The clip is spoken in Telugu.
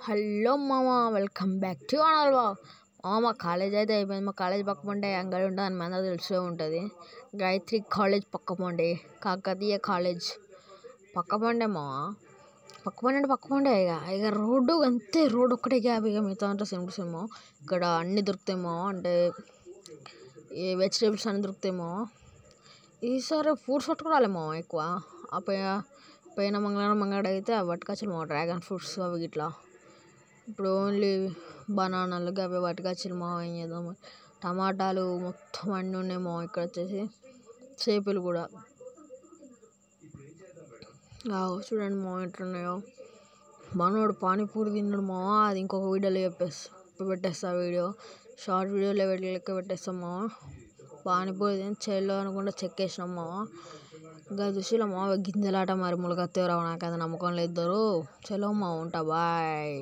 హలో మామ, welcome back to Anal vlog. మా కాలేజ్ అయితే అయిపోయింది. మా కాలేజ్ పక్క పంటే అంగడి ఉంటుంది అని మన తెలిసే ఉంటుంది. గాయత్రి కాలేజ్ పక్క పండే, కాకతీయ కాలేజ్ పక్క పండే మామ. పక్క పండే ఇక రోడ్డు అంతే, రోడ్డు ఒక్కటే గ్యాప్. ఇక మిగతా అంటే సినిమా ఇక్కడ అన్నీ దొరుకుతాయేమో, అంటే ఈ వెజిటేబుల్స్ అన్నీ దొరుకుతాయేమో. ఈసారి ఫ్రూట్స్ పట్టుకురాలేమో ఎక్కువ. పోయిన మంగళవారం అయితే పట్టుకొచ్చాము డ్రాగన్ ఫ్రూట్స్ అవి ఇట్లా. ఇప్పుడు ఓన్లీ బనానాలు అవి పట్టుకొచ్చాము. ఏం చేద్దాము, టమాటాలు మొత్తం అన్నీ ఉన్నాయేమో. ఇక్కడ వచ్చేసి చేపలు కూడా చూడండి మా ఎట్లున్నాయో. మనోడు పానీపూరి తిన్నాడు మా. అది ఇంకొక వీడియోలో పెట్టేస్తా. వీడియో షార్ట్ వీడియోలో లెక్క పెట్టేస్తామా. పానీపూరి తిని చెల్లో అనుకుంటే చెక్కేసినాం మామ. ఇంకా చూసిలా మా గింజలాట మరి ములగత్తేవరావు, నాకైతే నమ్మకం లేదు. చలో మా, ఉంటా, బాయ్.